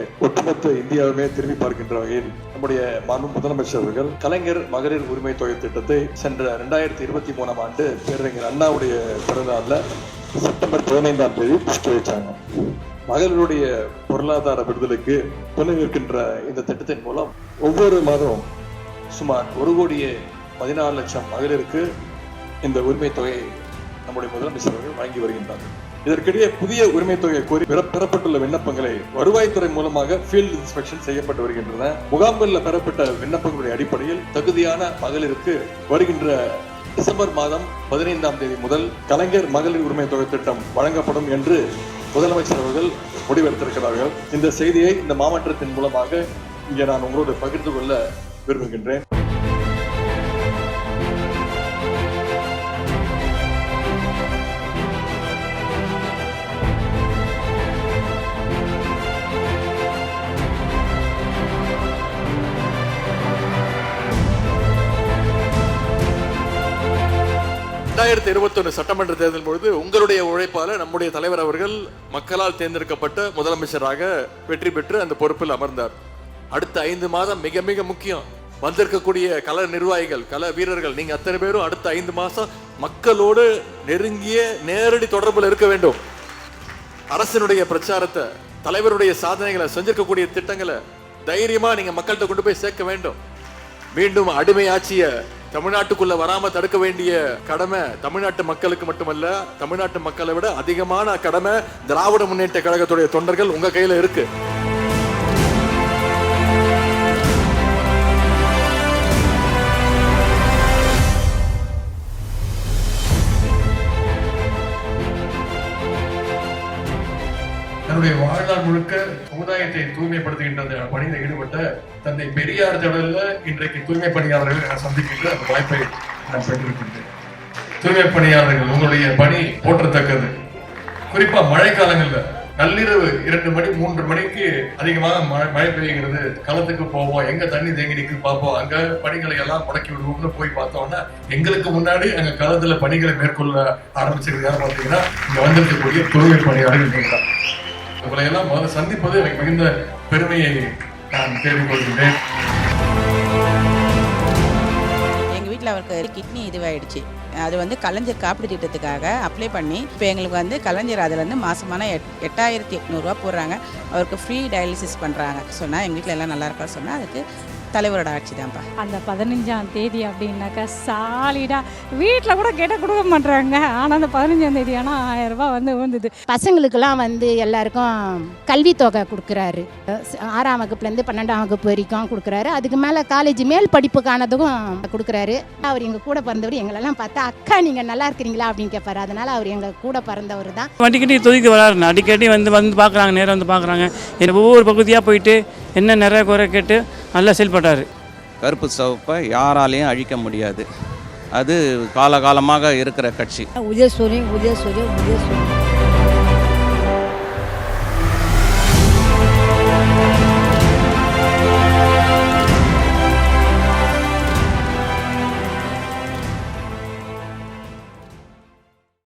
அவர்களே, ஒட்டுமொத்த இந்தியாவுமே திரும்பி பார்க்கின்ற வகையில் நம்முடைய மாண்பு முதலமைச்சர் அவர்கள் கலைஞர் மகளிர் உரிமை தொகை திட்டத்தை சென்ற 2023 ஆண்டு பேரறிஞர் அண்ணாவுடைய பிறந்தநாள்ல செப்டம்பர் 15ஆம் தேதி புஷ்டி வச்சாங்க. மகளிருடைய பொருளாதார விடுதலைக்கு துணை நிற்கின்ற இந்த திட்டத்தின் மூலம் ஒவ்வொரு மாதமும் சுமார் 1,14,00,000 மகளிருக்கு இந்த உரிமை தொகையை நம்முடைய முதலமைச்சர் அவர்கள் வழங்கி வருகின்றார்கள். இதற்கிடையே புதிய உரிமை தொகையை கோரி பெறப்பட்டுள்ள விண்ணப்பங்களை வருவாய்த்துறை மூலமாக ஃபீல்டு இன்ஸ்பெக்ஷன் செய்யப்பட்டு வருகின்றன. முகாம்களில் பெறப்பட்ட விண்ணப்பங்களுடைய அடிப்படையில் தகுதியான மகளிருக்கு வருகின்ற டிசம்பர் மாதம் 15ஆம் தேதி முதல் கலைஞர் மகளிர் உரிமை தொகை திட்டம் வழங்கப்படும் என்று முதலமைச்சர் அவர்கள் முடிவெடுத்திருக்கிறார்கள். இந்த செய்தியை இந்த மாவட்டத்தின் மூலமாக இங்கே நான் உங்களோடு பகிர்ந்து கொள்ள விரும்புகின்றேன். சட்டமன்ற தேர்தல் பொழுது உங்களுடைய உழைப்பால நம்முடைய தலைவர் அவர்கள் மக்களால் தேர்ந்தெடுக்கப்பட்ட முதலமைச்சராக வெற்றி பெற்று அந்த பொறுப்பில் அமர்ந்தார். அடுத்த 5 மாதம் மிக மிக முக்கியம். வந்திருக்கக்கூடிய கள நிர்வாகிகள், கள வீரர்கள், நீங்க அத்தனை பேரும் அடுத்த 5 மாசம் மக்களோடு நெருங்கிய நேரடி தொடர்பில் இருக்க வேண்டும். அரசினுடைய பிரச்சாரத்தை, தலைவருடைய சாதனைகளை, செஞ்சிருக்கக்கூடிய திட்டங்களை தைரியமா நீங்க மக்கள்கிட்ட கொண்டு போய் சேர்க்க வேண்டும். மீண்டும் அடிமை ஆட்சிய தமிழ்நாட்டுக்குள்ள வராம தடுக்க வேண்டிய கடமை தமிழ்நாட்டு மக்களுக்கு மட்டுமல்ல, தமிழ்நாட்டு மக்களை விட அதிகமான கடமை திராவிட முன்னேற்ற கழகத்துடைய தொண்டர்கள் உங்க கையில இருக்கு. தன்னுடைய வாழ்நாள் முழுக்க சமுதாயத்தை தூய்மைப்படுத்துகின்ற பணியில் ஈடுபட்ட தந்தை பெரியார் திடல்ல இன்றைக்கு தூய்மை பணியாளர்கள் நான் சந்திக்கின்ற அந்த வாய்ப்பை நான் பெற்றிருக்கின்றேன். தூய்மை பணியாளர்கள், உங்களுடைய பணி போற்றத்தக்கது. குறிப்பா மழை காலங்கள்ல நள்ளிரவு 2 மணி 3 மணிக்கு அதிகமாக மழை பெய்யுகிறது. களத்துக்கு போவோம், எங்க தண்ணி தேங்கி நிற்கு பார்ப்போம், அங்க பணிகளை எல்லாம் முடக்கி விடுவோம்னு போய் பார்த்தோம்னா எங்களுக்கு முன்னாடி அங்க களத்துல பணிகளை மேற்கொள்ள ஆரம்பிச்சிருக்கிறது யாரும் பார்த்தீங்கன்னா இங்க வந்திருக்கக்கூடிய தூய்மை பணியாளர்கள் நீங்க தான். உங்களை எல்லாம் சந்திப்பது எனக்கு மிகுந்த பெருமையை நான் தேடிக்கொள்கின்றேன். எங்க வீட்டில் அவருக்கு கிட்னி இதுவாயிடுச்சு. அது கலைஞர் காப்பீடு திட்டத்துக்காக அப்ளை பண்ணி இப்போ எங்களுக்கு கலைஞர் அதில் மாசமான 8,800 ரூபா போடுறாங்க. அவருக்கு ஃப்ரீ டயாலிசிஸ் பண்ணுறாங்க. சொன்னால் எங்கள் வீட்டில் எல்லாம் நல்லா இருக்கா சொன்னால் அதுக்கு தலைவரோட ஆட்சி தான்ப்பா. அந்த 15ஆம் தேதி அப்படின்னாக்கா சாலிடாக வீட்டில் கூட கேட்டால் கொடுக்க மாட்டுறாங்க. ஆனால் அந்த 15ஆம் தேதி ஆனால் 1000 ரூபா விழுந்தது. பசங்களுக்கெல்லாம் எல்லாருக்கும் கல்வித்தொகை கொடுக்குறாரு. 6ஆம் வகுப்புலேருந்து 12ஆம் வகுப்பு வரைக்கும் கொடுக்குறாரு. அதுக்கு மேலே காலேஜ் மேல் படிப்புக்கானதுக்கும் கொடுக்குறாரு. அவர் எங்கள் கூட பிறந்தவர். எங்களெல்லாம் பார்த்தா அக்கா நீங்கள் நல்லா இருக்கிறீங்களா அப்படின்னு கேட்பாரு. அதனால் அவர் எங்கள் கூட பிறந்தவர் தான். அடிக்கடி தொகுதிக்கு வராரு. அடிக்கடி வந்து பார்க்குறாங்க, நேரம் வந்து பார்க்குறாங்க. ஒவ்வொரு பகுதியாக போயிட்டு என்ன நிறைய குறை கேட்டு நல்லா செயல்பட்டார். கருப்பு சிவப்பை யாராலையும் அழிக்க முடியாது. அது காலகாலமாக இருக்கிற கட்சி. உதயசூரியன்